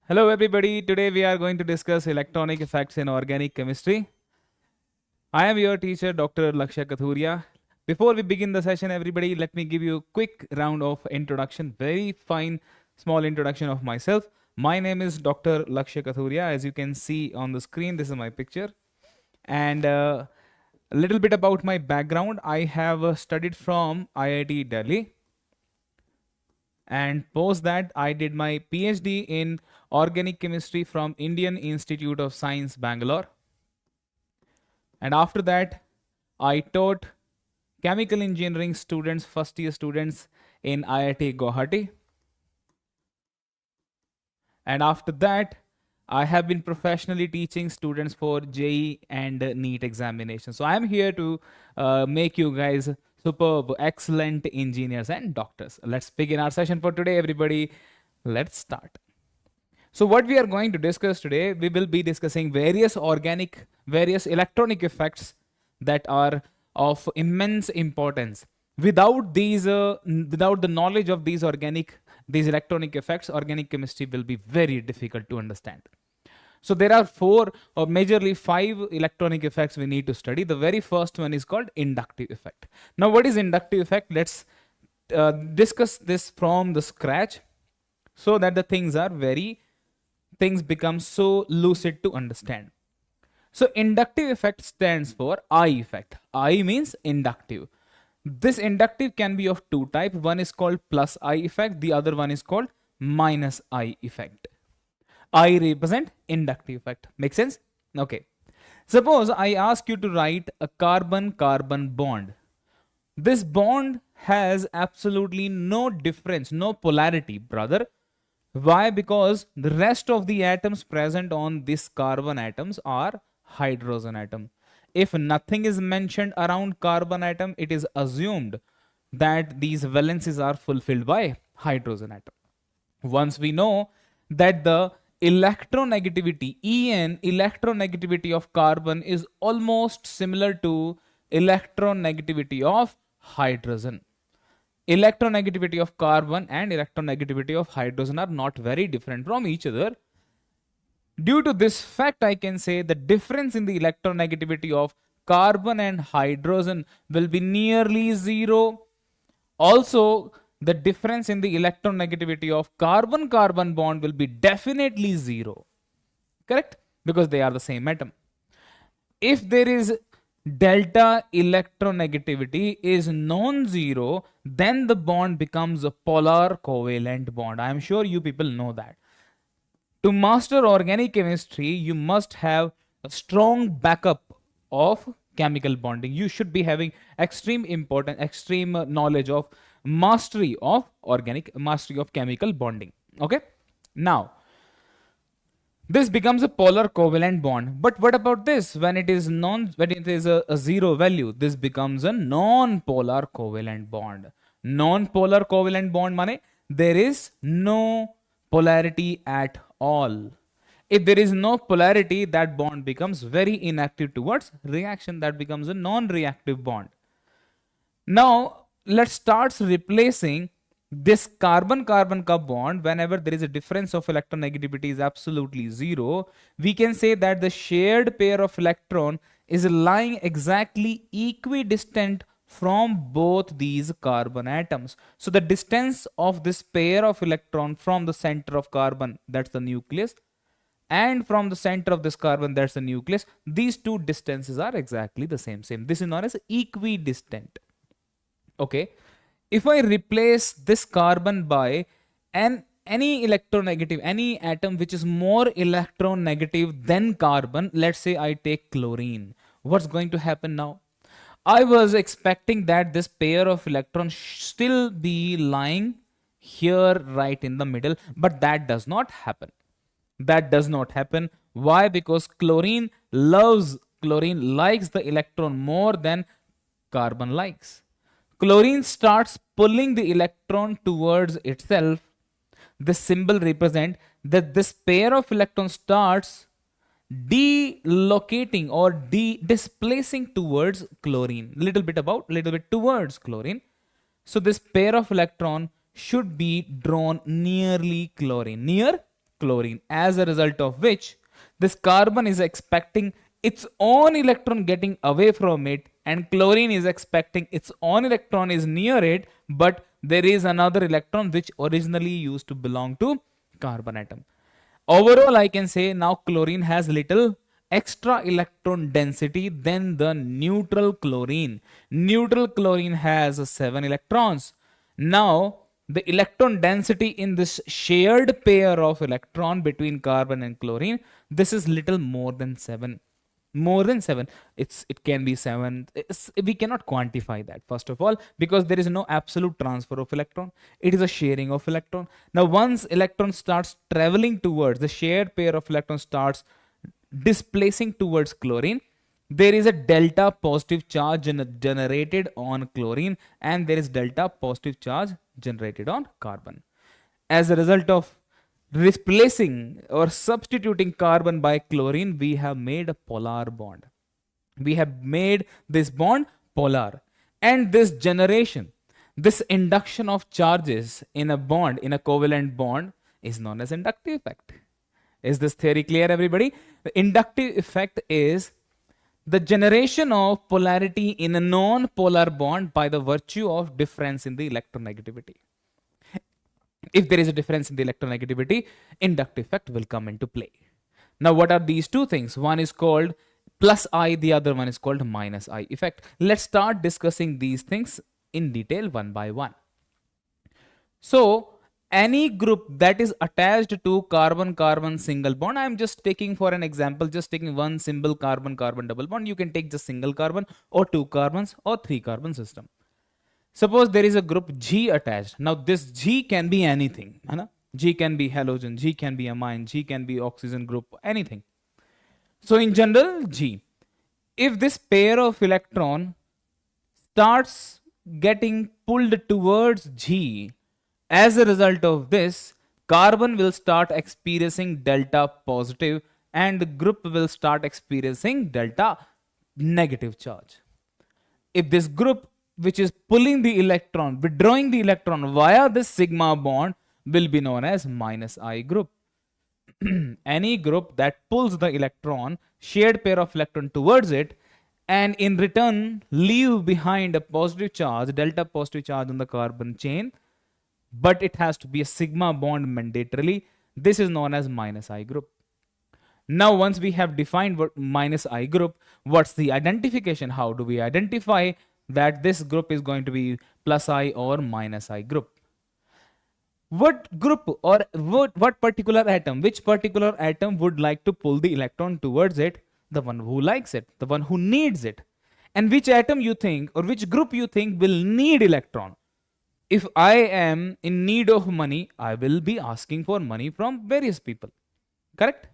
Hello everybody, today we are going to discuss electronic effects in organic chemistry. I am your teacher Dr. Lakshya Kathuriya. Before we begin the session everybody, let me give you a quick round of introduction, very fine small introduction of myself. My name is Dr. Lakshya Kathuriya. As you can see on the screen, this is my picture. And a little bit about my background. I have studied from IIT Delhi, and post that I did my PhD in organic chemistry from Indian Institute of Science, Bangalore. And after that, I taught chemical engineering students, first year students in IIT Guwahati. And after that, I have been professionally teaching students for JEE and NEET examination. So I am here to make you guys superb, excellent engineers and doctors. Let's begin our session for today, everybody. Let's start. So what we are going to discuss today, we will be discussing various electronic effects that are of immense importance. Without the knowledge of these electronic effects, organic chemistry will be very difficult to understand. So there are four or majorly five electronic effects we need to study. The very first one is called inductive effect. Now, what is inductive effect? Let's discuss this from the scratch so that the things become so lucid to understand. So inductive effect stands for I effect. I means inductive. This inductive can be of two types. One is called plus I effect. The other one is called minus I effect. I represent inductive effect. Make sense? Okay. Suppose I ask you to write a carbon-carbon bond. This bond has absolutely no difference, no polarity, brother. Why? Because the rest of the atoms present on this carbon atoms are hydrogen atom. If nothing is mentioned around carbon atom, it is assumed that these valences are fulfilled by hydrogen atom. Once we know that the electronegativity, En, electronegativity of carbon is almost similar to electronegativity of hydrogen. Electronegativity of carbon and electronegativity of hydrogen are not very different from each other. Due to this fact, I can say the difference in the electronegativity of carbon and hydrogen will be nearly zero. Also, the difference in the electronegativity of carbon-carbon bond will be definitely zero. Correct? Because they are the same atom. If there is delta electronegativity is non-zero, then the bond becomes a polar covalent bond. I am sure you people know that. To master organic chemistry, you must have a strong backup of chemical bonding. You should be having extreme knowledge of mastery of chemical bonding. Okay. Now, this becomes a polar covalent bond. But what about this? When it is a zero value, this becomes a non-polar covalent bond. Non-polar covalent bond means there is no polarity at all. If there is no polarity, that bond becomes very inactive towards reaction. That becomes a non-reactive bond. Now, let's start replacing this carbon-carbon bond. Whenever there is a difference of electronegativity is absolutely zero, we can say that the shared pair of electron is lying exactly equidistant from both these carbon atoms. So the distance of this pair of electron from the center of carbon, that's the nucleus, and from the center of this carbon, that's the nucleus, these two distances are exactly the same. This is known as equidistant. Okay. If I replace this carbon by any atom which is more electronegative than carbon, let's say I take chlorine, what's going to happen now? I was expecting that this pair of electrons still be lying here right in the middle, but that does not happen. That does not happen. Why? Because chlorine likes the electron more than carbon likes. Chlorine starts pulling the electron towards itself. This symbol represents that this pair of electrons starts delocating or displacing towards chlorine. Little bit towards chlorine. So this pair of electron should be drawn near chlorine. chlorine, as a result of which this carbon is expecting its own electron getting away from it, and chlorine is expecting its own electron is near it, but there is another electron which originally used to belong to carbon atom. Overall, I can say now chlorine has little extra electron density than the neutral chlorine. Neutral chlorine has 7 electrons. Now, the electron density in this shared pair of electron between carbon and chlorine, this is little more than 7. More than 7. It can be 7. We cannot quantify that, first of all, because there is no absolute transfer of electron. It is a sharing of electron. Now once electron starts traveling towards, the shared pair of electrons starts displacing towards chlorine, there is a delta positive charge generated on chlorine, and there is delta positive charge generated on carbon. As a result of replacing or substituting carbon by chlorine, we have made a polar bond. We have made this bond polar. And this generation, this induction of charges in a bond, in a covalent bond, is known as inductive effect. Is this theory clear, everybody? The inductive effect is the generation of polarity in a non-polar bond by the virtue of difference in the electronegativity. If there is a difference in the electronegativity, inductive effect will come into play. Now, what are these two things? One is called plus I, the other one is called minus I effect. Let's start discussing these things in detail one by one. So, any group that is attached to carbon-carbon single bond, I am just taking for an example, just taking one simple carbon-carbon double bond. You can take just single carbon or 2 carbons or 3 carbon system. Suppose there is a group G attached. Now this G can be anything. G can be halogen, G can be amine, G can be oxygen group, anything. So in general, G. If this pair of electron starts getting pulled towards G, as a result of this, carbon will start experiencing delta positive and the group will start experiencing delta negative charge. If this group which is pulling the electron, withdrawing the electron via this sigma bond, will be known as minus I group. Any group that pulls the electron, shared pair of electron towards it, and in return leave behind a positive charge, delta positive charge on the carbon chain, but it has to be a sigma bond mandatorily, this is known as minus I group. Now once we have defined what minus I group, what's the identification? How do we identify that this group is going to be plus I or minus I group? What group or what particular atom, which particular atom would like to pull the electron towards it? The one who likes it, the one who needs it. And which atom you think or which group you think will need electron? If I am in need of money, I will be asking for money from various people. Correct?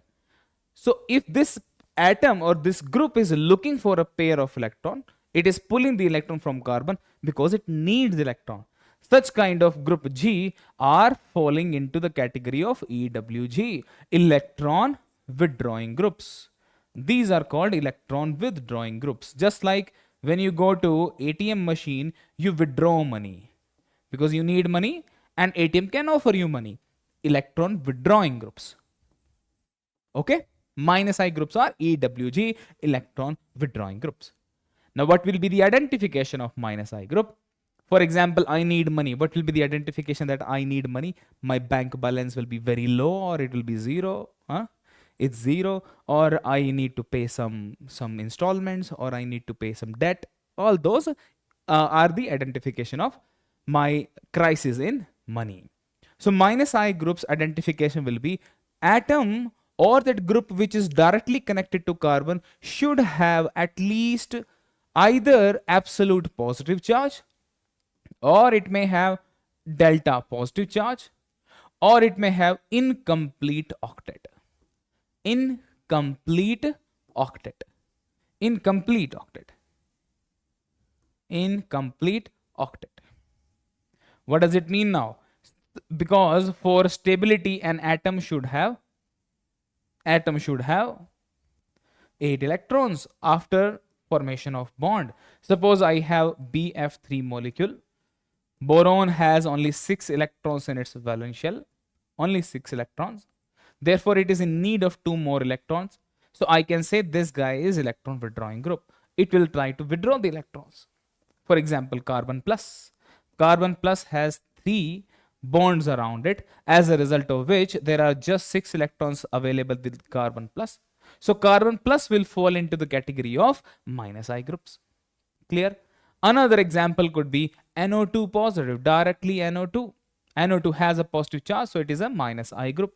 So if this atom or this group is looking for a pair of electron, it is pulling the electron from carbon because it needs electron. Such kind of group G are falling into the category of EWG, electron withdrawing groups. These are called electron withdrawing groups. Just like when you go to ATM machine, you withdraw money because you need money and ATM can offer you money. Electron withdrawing groups. Okay? Minus I groups are EWG, electron withdrawing groups. Now what will be the identification of minus I group? For example, I need money. What will be the identification that I need money? My bank balance will be very low or it will be zero. It's zero, or I need to pay some installments, or I need to pay some debt. All those are the identification of my crisis in money. So minus I group's identification will be atom or that group which is directly connected to carbon should have at least either absolute positive charge, or it may have delta positive charge, or it may have incomplete octet. Incomplete octet. Incomplete octet. Incomplete octet. What does it mean now? Because for stability, an atom should have 8 electrons after formation of bond. Suppose I have BF3 molecule. Boron has only 6 electrons in its valence shell. Only 6 electrons. Therefore, it is in need of 2 more electrons. So I can say this guy is electron withdrawing group. It will try to withdraw the electrons. For example, carbon plus. Carbon plus has 3 bonds around it, as a result of which there are just 6 electrons available with carbon plus. So carbon plus will fall into the category of minus I groups. Clear? Another example could be NO2 positive, directly NO2. NO2 has a positive charge, so it is a minus I group.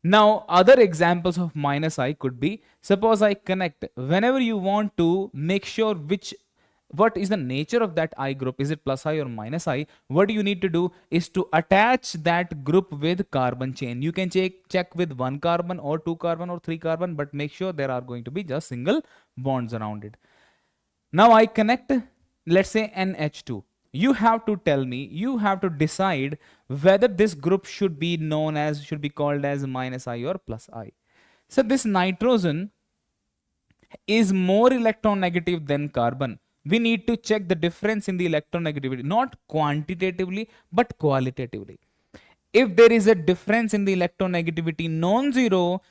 Now, other examples of minus I could be, suppose I connect, whenever you want to make sure what is the nature of that I group, is it plus I or minus I, what you need to do is to attach that group with carbon chain. You can check with 1 carbon or 2 carbon or 3 carbon, but make sure there are going to be just single bonds around it. Now I connect, let's say NH2. You have to tell me, you have to decide whether this group should be called as minus I or plus I. So this nitrogen is more electronegative than carbon. We need to check the difference in the electronegativity, not quantitatively, but qualitatively. If there is a difference in the electronegativity non-zero,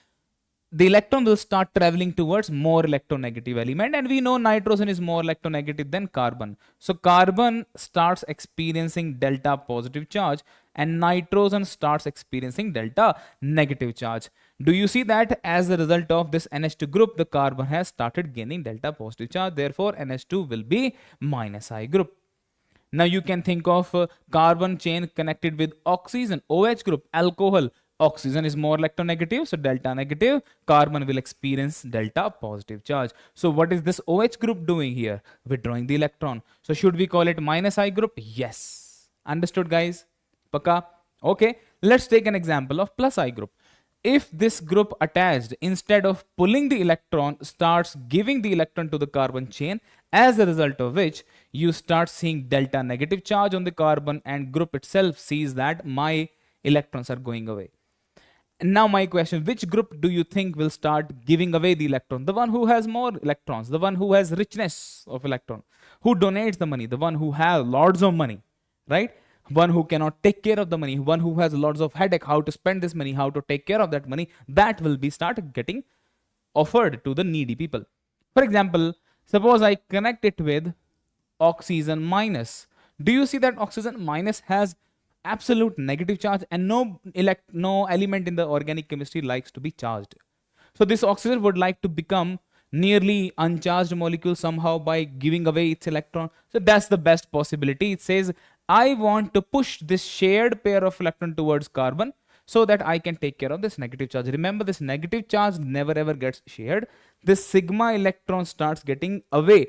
the electron will start traveling towards more electronegative element, and we know nitrogen is more electronegative than carbon. So carbon starts experiencing delta positive charge and nitrogen starts experiencing delta negative charge. Do you see that as a result of this NH2 group, the carbon has started gaining delta positive charge, therefore NH2 will be minus I group. Now you can think of carbon chain connected with oxygen, OH group, alcohol. Oxygen is more electronegative, so delta negative. Carbon will experience delta positive charge. So what is this OH group doing here? Withdrawing the electron. So should we call it minus I group? Yes. Understood, guys? Paka? Okay. Let's take an example of plus I group. If this group attached, instead of pulling the electron, starts giving the electron to the carbon chain, as a result of which you start seeing delta negative charge on the carbon, and group itself sees that my electrons are going away. Now my question, which group do you think will start giving away the electron? The one who has more electrons, the one who has richness of electron, who donates the money, the one who has lots of money, right? One who cannot take care of the money, one who has lots of headache, how to spend this money, how to take care of that money, that will be start getting offered to the needy people. For example, suppose I connect it with oxygen minus. Do you see that oxygen minus has absolute negative charge, and no element in the organic chemistry likes to be charged. So this oxygen would like to become nearly uncharged molecule somehow by giving away its electron. So that's the best possibility. It says, I want to push this shared pair of electron towards carbon so that I can take care of this negative charge. Remember, this negative charge never ever gets shared. This sigma electron starts getting away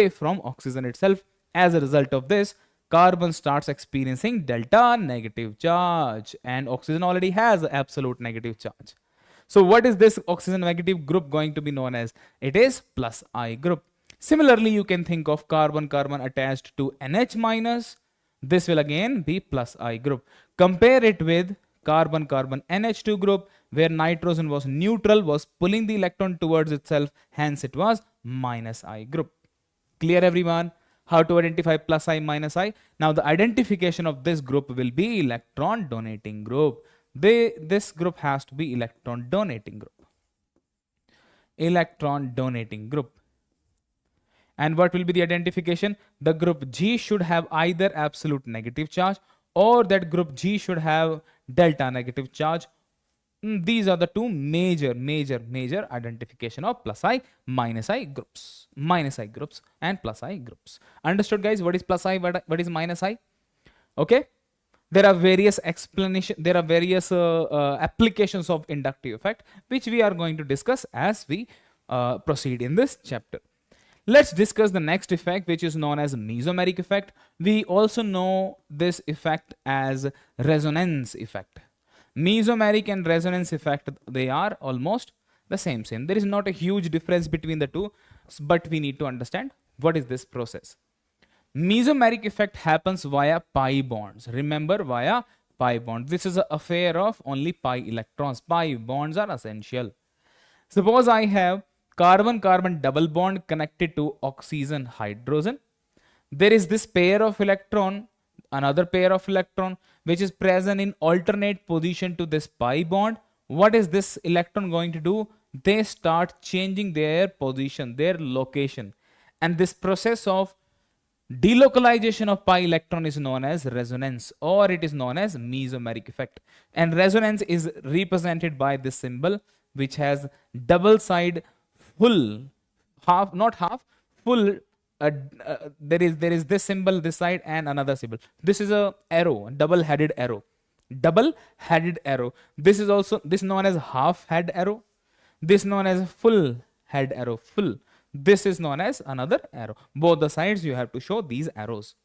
from oxygen itself. As a result of this, carbon starts experiencing delta negative charge, and oxygen already has absolute negative charge. So what is this oxygen negative group going to be known as? It is plus I group. Similarly, you can think of carbon-carbon attached to NH minus. This will again be plus I group. Compare it with carbon-carbon NH2 group, where nitrogen was neutral, was pulling the electron towards itself, hence it was minus I group. Clear, everyone? How to identify plus I, minus I? Now the identification of this group will be electron donating group. This group has to be electron donating group. Electron donating group. And what will be the identification? The group G should have either absolute negative charge, or that group G should have delta negative charge. These are the two major identification of plus I, minus I groups. Minus I groups and plus I groups. Understood, guys? What is plus I? What is minus I? Okay. There are various explanations. There are various applications of inductive effect, which we are going to discuss as we proceed in this chapter. Let's discuss the next effect, which is known as mesomeric effect. We also know this effect as resonance effect. Mesomeric and resonance effect, they are almost the same. There is not a huge difference between the two, but we need to understand what is this process. Mesomeric effect happens via pi bonds. Remember, via pi bonds. This is an affair of only pi electrons. Pi bonds are essential. Suppose I have carbon-carbon double bond connected to oxygen hydrogen. There is this pair of electron another pair of electron which is present in alternate position to this pi bond. What is this electron going to do? They start changing their position, their location. And this process of delocalization of pi electron is known as resonance, or it is known as mesomeric effect. And resonance is represented by this symbol which has double side full, half, not half, full. There is this symbol this side and another symbol. This is a arrow, double headed arrow, double headed arrow. This is also this known as half head arrow. This known as full head arrow, full. This is known as another arrow. Both the sides you have to show these arrows.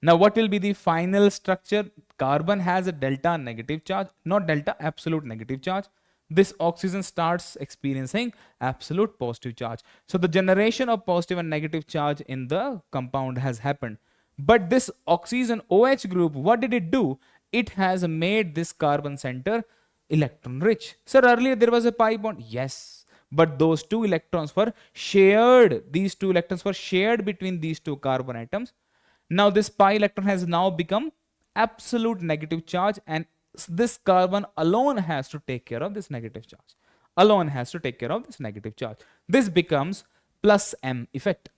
Now what will be the final structure? Carbon has a delta negative charge, not delta, absolute negative charge. This oxygen starts experiencing absolute positive charge. So the generation of positive and negative charge in the compound has happened. But this oxygen OH group, what did it do? It has made this carbon center electron rich. Sir, earlier there was a pi bond. Yes, but those two electrons were shared. These two electrons were shared between these two carbon atoms. Now this pi electron has now become absolute negative charge, and this carbon alone has to take care of this negative charge. Alone has to take care of this negative charge. This becomes plus M effect.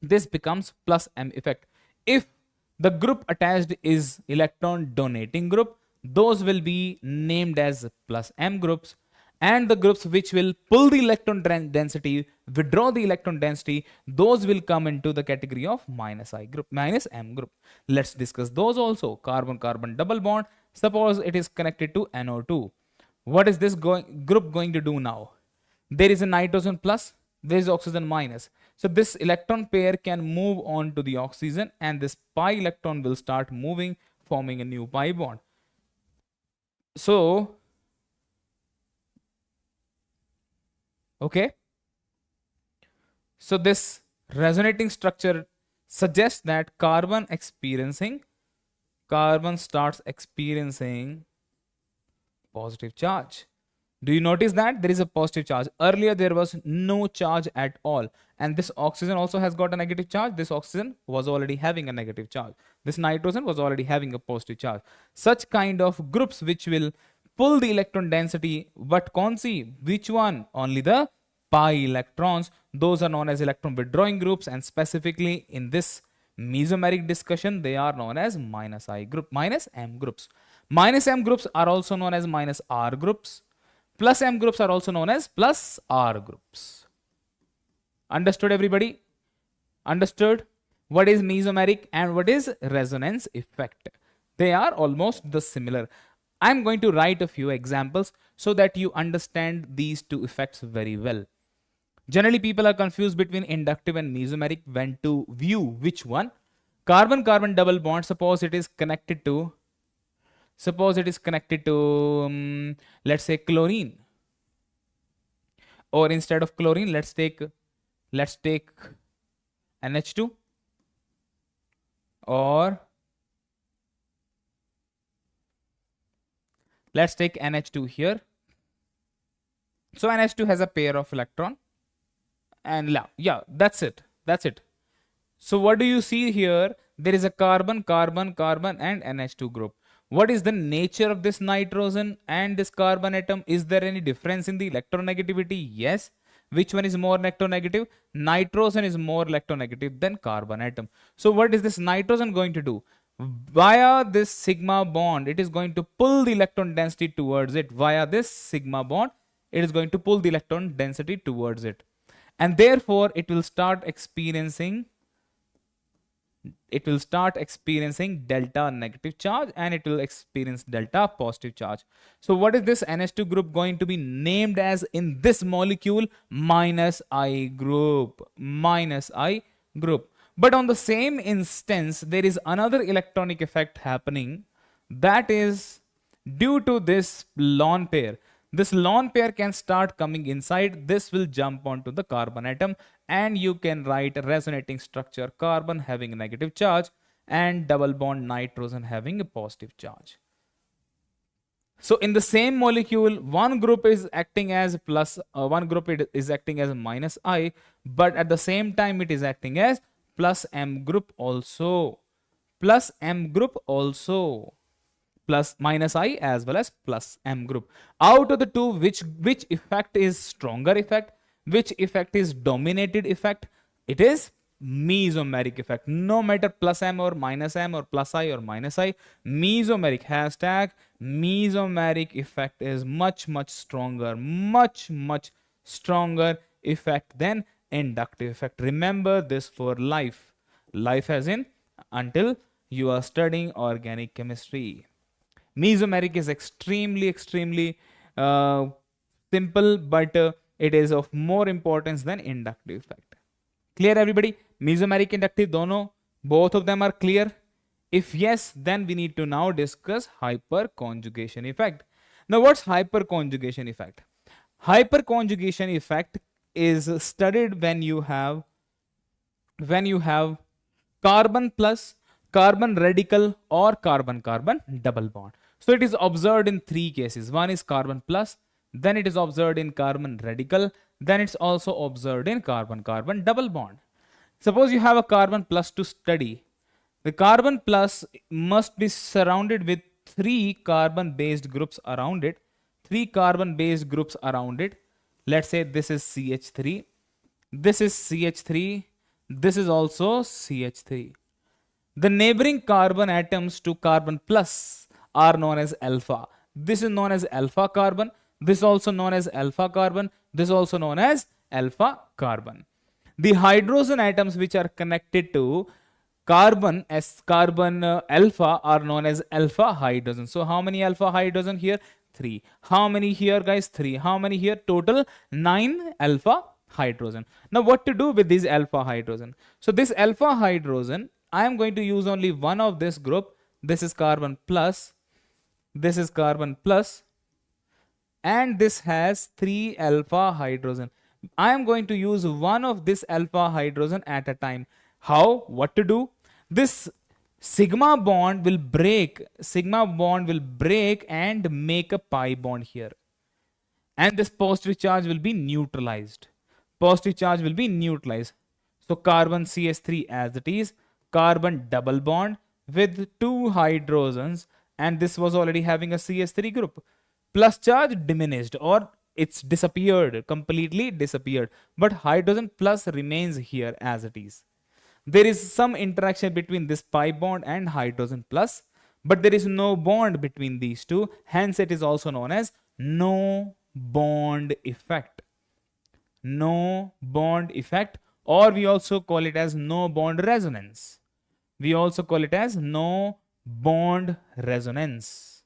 This becomes plus M effect. If the group attached is electron donating group, those will be named as plus M groups. And the groups which will pull the electron density, withdraw the electron density, those will come into the category of minus I group, minus M group. Let's discuss those also. Carbon-carbon double bond. Suppose it is connected to NO2. What is this group going to do now? There is a nitrogen plus, there is oxygen minus. So this electron pair can move on to the oxygen, and this pi electron will start moving, forming a new pi bond. So, okay. So this resonating structure suggests that carbon starts experiencing positive charge. Do you notice that there is a positive charge? Earlier there was no charge at all, and this oxygen also has got a negative charge. This oxygen was already having a negative charge. This nitrogen was already having a positive charge. Such kind of groups which will pull the electron density, but conceive which one? Only the pi electrons. Those are known as electron withdrawing groups, and specifically in this mesomeric discussion they are known as minus I group, minus M groups. Minus M groups are also known as minus R groups. Plus M groups are also known as plus R groups. Understood, everybody? Understood what is mesomeric and what is resonance effect? They are almost the similar. I'm going to write a few examples so that you understand these two effects very well. Generally, people are confused between inductive and mesomeric when to view which one. Carbon-carbon double bond, suppose it is connected to let's say chlorine, or instead of chlorine let's take NH2, or let's take NH2 here. So NH2 has a pair of electron, and yeah, that's it. So what do you see here? There is a carbon, carbon, carbon and NH2 group. What is the nature of this nitrogen and this carbon atom? Is there any difference in the electronegativity? Yes. Which one is more electronegative? Nitrogen is more electronegative than carbon atom. So what is this nitrogen going to do? Via this sigma bond, it is going to pull the electron density towards it. Via this sigma bond, it is going to pull the electron density towards it. And therefore, it will start experiencing delta negative charge, and it will experience delta positive charge. So what is this NH2 group going to be named as in this molecule? Minus I group, minus I group. But on the same instance, there is another electronic effect happening, that is due to this lone pair. This lone pair can start coming inside. This will jump onto the carbon atom, and you can write a resonating structure: carbon having a negative charge and double bond nitrogen having a positive charge. So in the same molecule, one group is acting as plus, one group is acting as minus I, but at the same time it is acting as plus M group also. plus M group also, plus minus I as well as plus M group. Out of the two, which effect is stronger effect? Which effect is dominated effect? It is mesomeric effect. No matter plus M or minus M or plus I or minus I, mesomeric, hashtag mesomeric effect is much stronger, much stronger effect than inductive effect. Remember this for life. Life as in until you are studying organic chemistry. Mesomeric is extremely simple, but it is of more importance than inductive effect. Clear, everybody? Mesomeric, inductive, dono, both of them are clear. If yes, then we need to now discuss hyperconjugation effect. Now, what's hyperconjugation effect? Hyperconjugation effect is studied when you have carbon plus carbon radical or carbon carbon double bond. So it is observed in three cases. One is carbon plus, then it is observed in carbon radical, then it's also observed in carbon carbon double bond. Suppose you have a carbon plus to study. The carbon plus must be surrounded with three carbon based groups around it. Three carbon based groups around it. Let's say this is CH3, this is CH3, this is also CH3. The neighboring carbon atoms to carbon plus are known as alpha. This is known as alpha carbon. This is also known as alpha carbon. This is also known as alpha carbon. The hydrogen atoms which are connected to carbon as carbon alpha are known as alpha hydrogen. So how many alpha hydrogen here? 3. How many here, guys? 3. How many here? Total 9 alpha hydrogen. Now what to do with these alpha hydrogen? So this alpha hydrogen, I am going to use only one of this group. This is carbon plus, this is carbon plus, and this has 3 alpha hydrogen. I am going to use one of this alpha hydrogen at a time. How? What to do? This sigma bond will break and make a pi bond here. And this positive charge will be neutralized. Positive charge will be neutralized. So carbon CH3 as it is, carbon double bond with 2 hydrogens, and this was already having a CH3 group. Plus charge diminished, or it's disappeared, completely disappeared. But hydrogen plus remains here as it is. There is some interaction between this pi bond and hydrogen plus, but there is no bond between these two. Hence, it is also known as no bond effect. No bond effect, or we also call it as no bond resonance. We also call it as no bond resonance.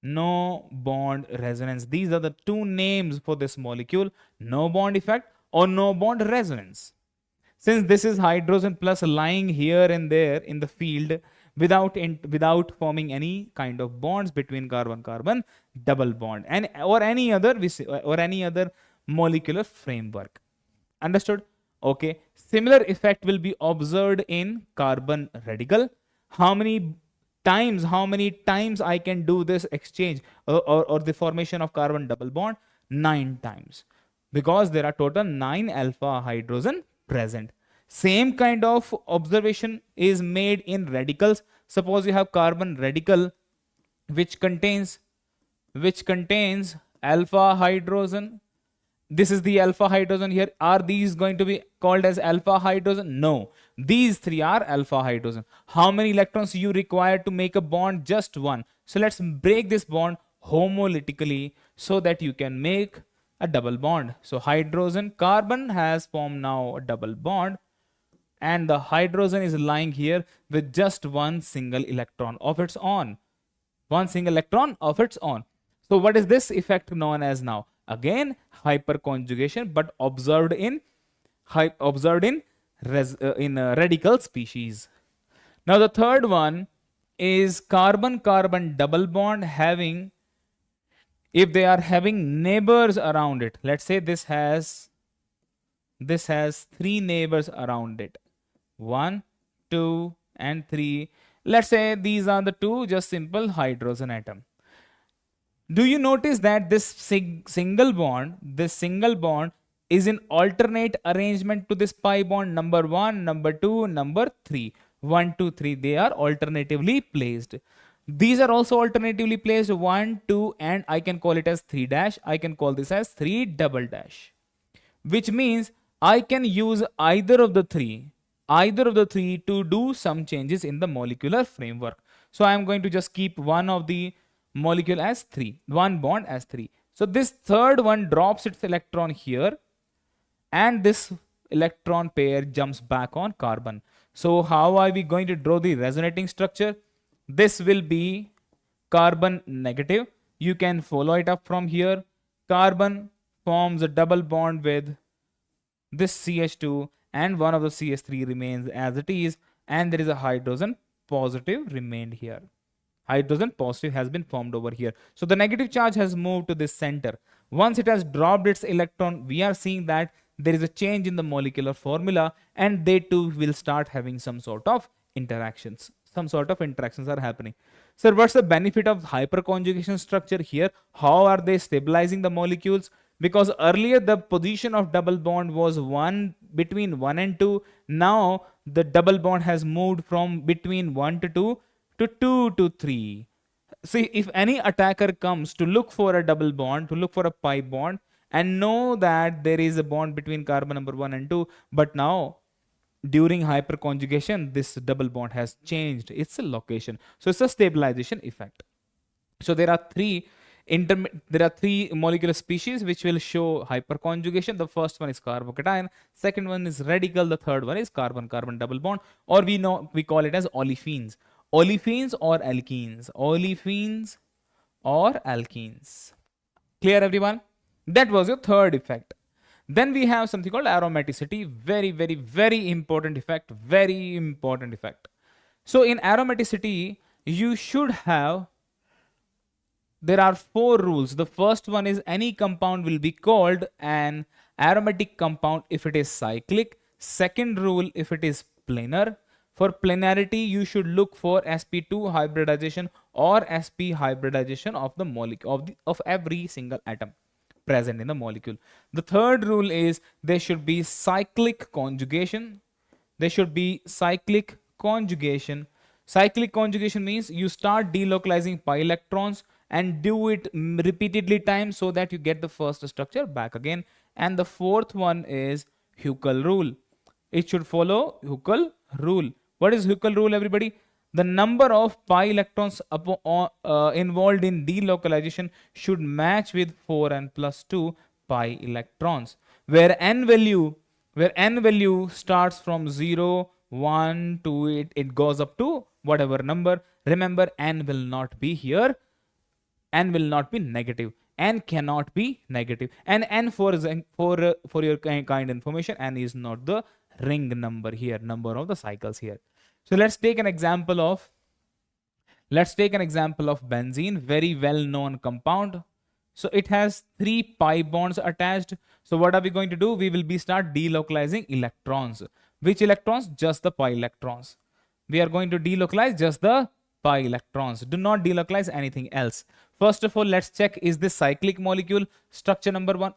No bond resonance. These are the two names for this molecule, no bond effect or no bond resonance. Since this is hydrogen plus lying here and there in the field without forming any kind of bonds between carbon-carbon double bond and or any other molecular framework. Understood? Okay. Similar effect will be observed in carbon radical. How many times I can do this exchange or the formation of carbon double bond? 9 times, because there are total 9 alpha hydrogen present. Same kind of observation is made in radicals. Suppose you have carbon radical which contains alpha hydrogen. This is the alpha hydrogen here. Are these going to be called as alpha hydrogen? No. These 3 are alpha hydrogen. How many electrons you require to make a bond? Just 1. So let's break this bond homolytically so that you can make a double bond. So hydrogen, carbon has formed now a double bond, and the hydrogen is lying here with just one single electron of its own. One single electron of its own. So what is this effect known as now? Again, hyperconjugation, but observed in radical species. Now the third one is carbon-carbon double bond having, if they are having neighbors around it. Let's say this has 3 neighbors around it. 1, 2, and 3. Let's say these are the 2 just simple hydrogen atom. Do you notice that this single bond is in alternate arrangement to this pi bond number 1, number 2, number 3. 1, 2, 3. They are alternatively placed. These are also alternatively placed 1, 2, and I can call it as 3 dash. I can call this as 3 double dash, which means I can use either of the three to do some changes in the molecular framework. So I am going to just keep one of the molecule as 3, one bond as 3. So this third one drops its electron here, and this electron pair jumps back on carbon. So how are we going to draw the resonating structure? This will be carbon negative. You can follow it up from here. Carbon forms a double bond with this CH2, and one of the CH3 remains as it is, and there is a hydrogen positive remained here. Hydrogen positive has been formed over here. So the negative charge has moved to this center. Once it has dropped its electron, we are seeing that there is a change in the molecular formula, and they too will start having some sort of interactions. Some sort of interactions are happening. Sir, what's the benefit of hyperconjugation structure here? How are they stabilizing the molecules? Because earlier the position of double bond was between 1 and 2. Now the double bond has moved from between 1 to 2 to 2 to 3. See, if any attacker comes to look for a double bond, to look for a pi bond, and know that there is a bond between carbon number 1 and 2, but now during hyperconjugation this double bond has changed its location. So it's a stabilization effect. So there are three molecular species which will show hyperconjugation. The first one is carbocation, second one is radical, the third one is carbon-carbon double bond, or we call it as olefins. Olefins or alkenes. Olefins or alkenes. Clear, everyone? That was your third effect. Then we have something called aromaticity. Very, very, very important effect. Very important effect. So in aromaticity, you should have, there are 4 rules. The first one is any compound will be called an aromatic compound if it is cyclic. Second rule, if it is planar. For planarity, you should look for sp2 hybridization or sp hybridization of the molecule of every single atom present in the molecule. The third rule is there should be cyclic conjugation. There should be cyclic conjugation. Cyclic conjugation means you start delocalizing pi electrons and do it repeatedly times so that you get the first structure back again. And the fourth one is Huckel rule. It should follow Huckel rule. What is Huckel rule, everybody? The number of pi electrons involved in delocalization should match with 4n plus 2 pi electrons, where n value starts from 0, 1, 2, it goes up to whatever number. Remember, n will not be here. N will not be negative. N cannot be negative. And n for your kind information, n is not the ring number here, number of the cycles here. So let's take an example of benzene, very well known compound. So it has 3 pi bonds attached. So what are we going to do? We will start delocalizing electrons. Which electrons? Just the pi electrons. We are going to delocalize just the pi electrons. Do not delocalize anything else. First of all, let's check, is this cyclic molecule? Structure number 1.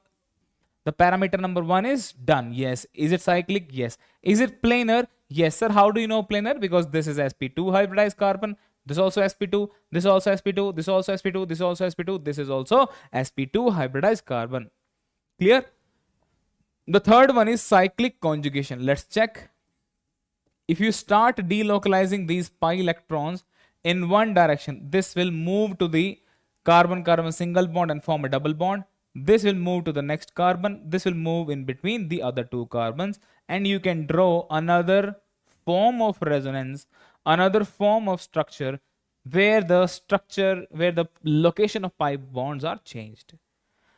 The parameter number 1 is done. Yes. Is it cyclic? Yes. Is it planar? Yes, sir. How do you know planar? Because this is sp2 hybridized carbon. This also sp2. This also sp2. This also sp2. This also sp2. This is also sp2 hybridized carbon. Clear? The third one is cyclic conjugation. Let's check. If you start delocalizing these pi electrons in one direction, this will move to the carbon-carbon single bond and form a double bond. This will move to the next carbon. This will move in between the other 2 carbons, and you can draw another form of resonance, another form of structure where the location of pi bonds are changed.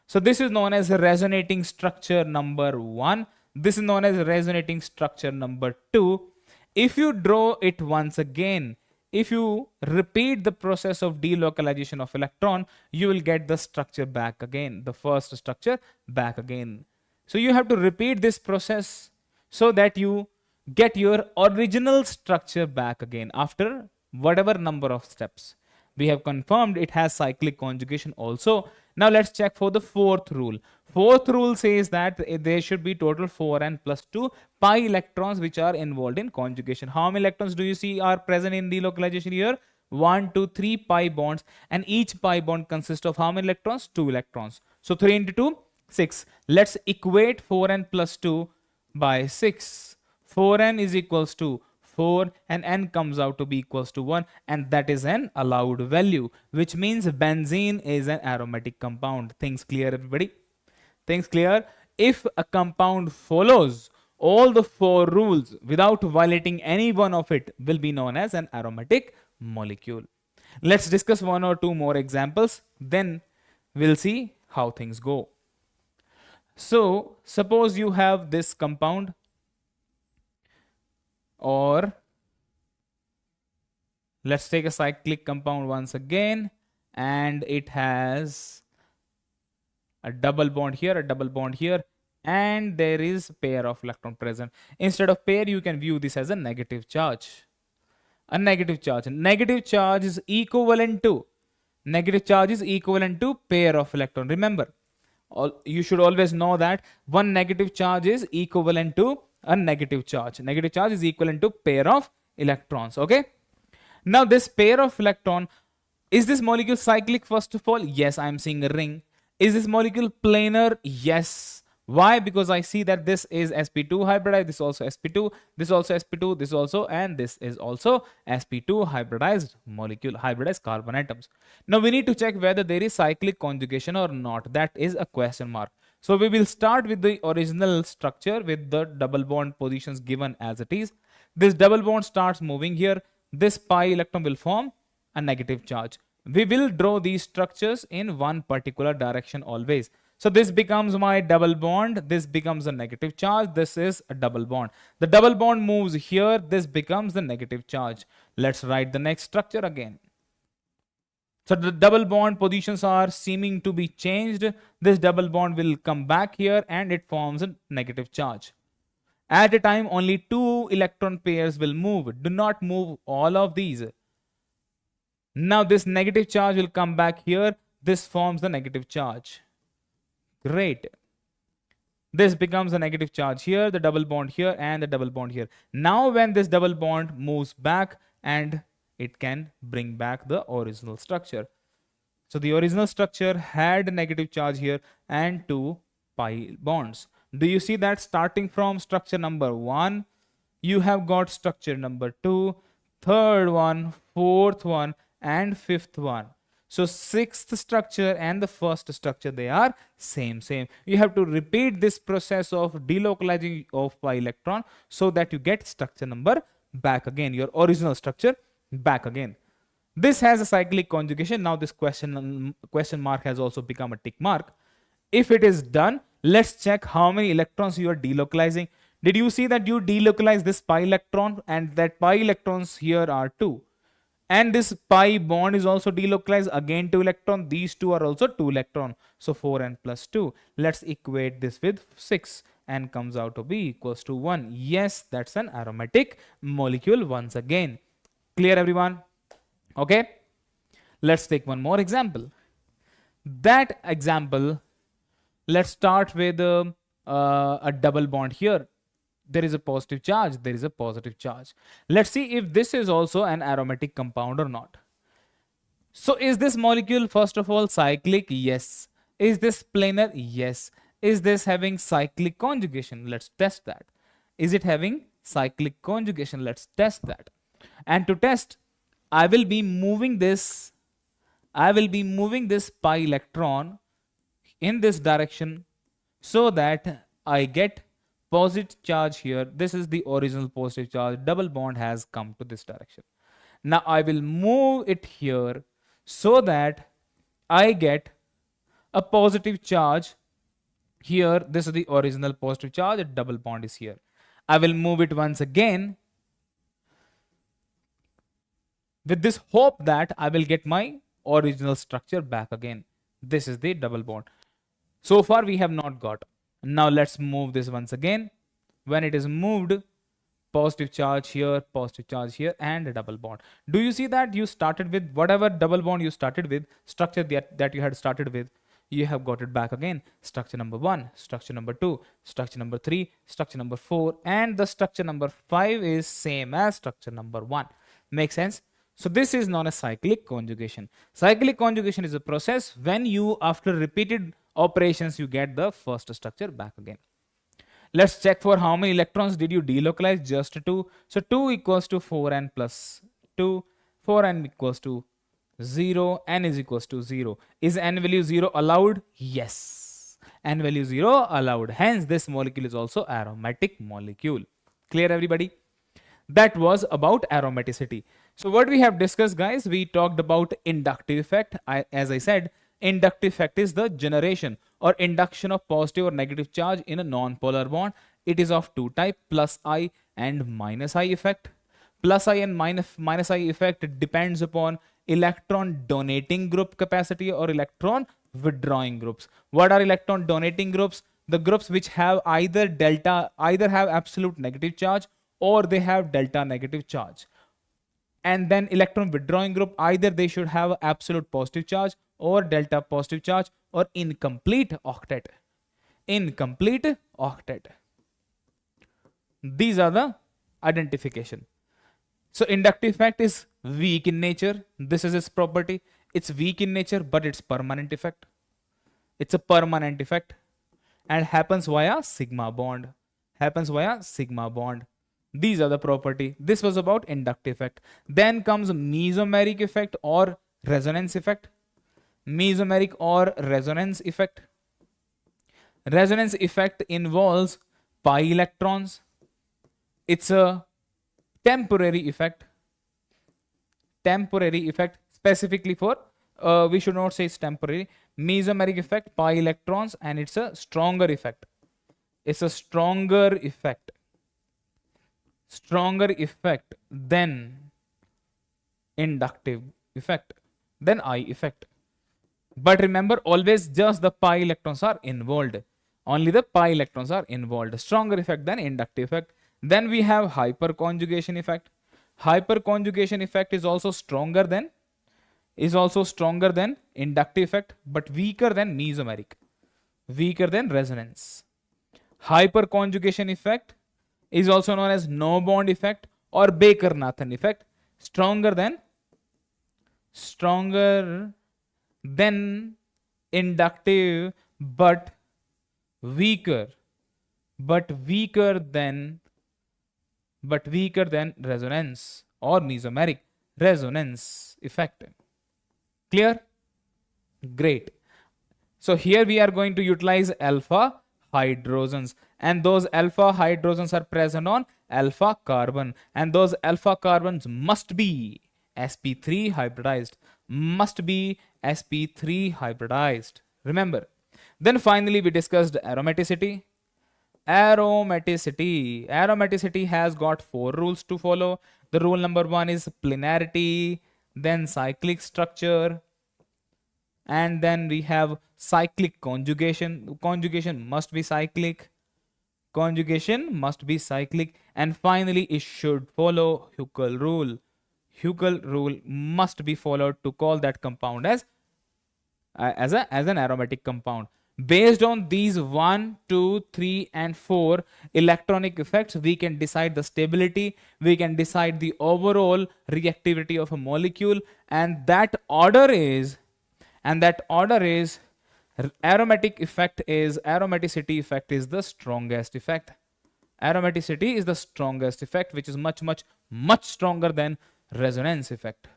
So this is known as resonating structure number 1. This is known as resonating structure number 2. If you draw it once again, if you repeat the process of delocalization of electron, you will get the structure back again, the first structure back again. So you have to repeat this process so that you get your original structure back again after whatever number of steps. We have confirmed it has cyclic conjugation also. Now let's check for the fourth rule. Fourth rule says that there should be total 4n plus 2 pi electrons which are involved in conjugation. How many electrons do you see are present in delocalization here? 1, 2, 3 pi bonds, and each pi bond consists of how many electrons? 2 electrons. So 3 into 2, 6. Let's equate 4n plus 2 by 6. 4n is equals to 4 and n comes out to be equals to 1, and that is an allowed value, which means benzene is an aromatic compound. Things clear, everybody? Things clear? If a compound follows all the 4 rules without violating any one of it, will be known as an aromatic molecule. Let's discuss one or two more examples, then we'll see how things go. So suppose you have this compound, or let's take a cyclic compound once again, and it has a double bond here, a double bond here, and there is a pair of electron present. Instead of pair, you can view this as a negative charge. A negative charge. Negative charge is equivalent to pair of electron. Remember, you should always know that one negative charge is equivalent to a negative charge. Negative charge is equivalent to pair of electrons. Okay. Now this pair of electron, is this molecule cyclic first of all? Yes, I am seeing a ring. Is this molecule planar? Yes. Why? Because I see that this is sp2 hybridized, this also sp2, this also sp2, this also, and this is also sp2 hybridized molecule, hybridized carbon atoms. Now we need to check whether there is cyclic conjugation or not. That is a question mark. So we will start with the original structure with the double bond positions given as it is. This double bond starts moving here. This pi electron will form a negative charge. We will draw these structures in one particular direction always. So this becomes my double bond, this becomes a negative charge, this is a double bond. The double bond moves here, this becomes the negative charge. Let's write the next structure again. So the double bond positions are seeming to be changed. This double bond will come back here and it forms a negative charge. At a time, only 2 electron pairs will move. Do not move all of these. Now this negative charge will come back here. This forms the negative charge. Great. This becomes a negative charge here, the double bond here, and the double bond here. Now when this double bond moves back, and it can bring back the original structure. So the original structure had a negative charge here and 2 pi bonds. Do you see that starting from structure number 1, you have got structure number 2, third one, fourth one, and fifth one. So sixth structure and the first structure, they are same. You have to repeat this process of delocalizing of pi electron so that you get structure number back again, your original structure back again. This has a cyclic conjugation. Now this question mark has also become a tick mark. If it is done, let's check how many electrons you are delocalizing. Did you see that you delocalize this pi electron, and that pi electrons here are 2? And this pi bond is also delocalized, again 2 electron. These two are also 2 electron. So 4n plus 2. Let's equate this with 6 and comes out to be equals to 1. Yes, that's an aromatic molecule once again. Clear, everyone? Okay. Let's take one more example. That example, let's start with a double bond here. There is a positive charge, there is a positive charge. Let's see if this is also an aromatic compound or not. So is this molecule first of all cyclic? Yes. Is this planar? Yes. Is this having cyclic conjugation? Let's test that. Is it having cyclic conjugation? Let's test that. And to test, I will be moving this pi electron in this direction so that I get positive charge here. This is the original positive charge. Double bond has come to this direction. Now I will move it here so that I get a positive charge here. This is the original positive charge. A double bond is here. I will move it once again with this hope that I will get my original structure back again. This is the double bond. So far we have not got. Now let's move this once again. When it is moved, positive charge here, and a double bond. Do you see that you started with whatever double bond you started with, structure that you had started with, you have got it back again. Structure number 1, structure number 2, structure number 3, structure number 4, and the structure number 5 is same as structure number 1. Make sense? So this is known as cyclic conjugation. Cyclic conjugation is a process when you, after repeated operations, you get the first structure back again. Let's check for how many electrons did you delocalize. Just 2. So 2 equals to 4n plus 2. 4n equals to 0. N is equals to 0. Is n value 0 allowed? Yes. N value 0 allowed. Hence, this molecule is also aromatic molecule. Clear, everybody? That was about aromaticity. So what we have discussed, guys, we talked about inductive effect. As I said, inductive effect is the generation or induction of positive or negative charge in a non-polar bond. It is of two types, plus I and minus I effect. Plus I and minus I effect depends upon electron donating group capacity or electron withdrawing groups. What are electron donating groups? The groups which have either have absolute negative charge or they have delta negative charge. And then electron withdrawing group, either they should have absolute positive charge or delta positive charge or incomplete octet. Incomplete octet. These are the identification. So inductive effect is weak in nature. This is its property. It's weak in nature, but it's permanent effect. It's a permanent effect and happens via sigma bond. Happens via sigma bond. These are the property. This was about inductive effect. Then comes mesomeric effect or resonance effect. Mesomeric or resonance effect. Resonance effect involves pi electrons. It's a temporary effect. Temporary effect specifically for, we should not say it's temporary. Mesomeric effect, pi electrons, and it's a stronger effect. It's a stronger effect. Stronger effect than inductive effect, then I effect. But remember, always just the pi electrons are involved. Only the pi electrons are involved. Stronger effect than inductive effect. Then we have hyperconjugation effect. Hyperconjugation effect is also stronger than inductive effect, but weaker than mesomeric. Weaker than resonance. Hyperconjugation effect is also known as no bond effect or Baker-Nathan effect. Stronger than inductive, but weaker than resonance or mesomeric resonance effect. Clear? Great. So here we are going to utilize alpha hydrogens, and those alpha hydrogens are present on alpha carbon, and those alpha carbons must be sp3 hybridized. Must be sp3 hybridized. Remember. Then finally we discussed aromaticity. Aromaticity has got 4 rules to follow. The rule number 1 is plenarity, then cyclic structure, and then we have cyclic conjugation. Conjugation must be cyclic. And finally it should follow Huckel rule. Huckel rule must be followed to call that compound as an aromatic compound. Based on these 1, 2, 3 and 4 electronic effects, we can decide the stability, we can decide the overall reactivity of a molecule, and that order is aromaticity effect is the strongest effect. Aromaticity is the strongest effect, which is much stronger than resonance effect.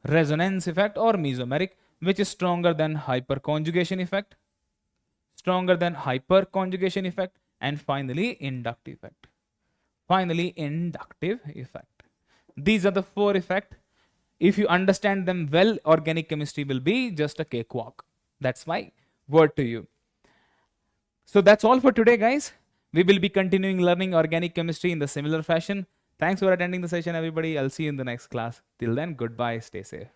Resonance effect or mesomeric, which is stronger than hyperconjugation effect. And finally inductive effect. These are the 4 effects. If you understand them well, organic chemistry will be just a cakewalk. That's my word to you. So that's all for today, guys. We will be continuing learning organic chemistry in the similar fashion. Thanks for attending the session, everybody. I'll see you in the next class. Till then, goodbye. Stay safe.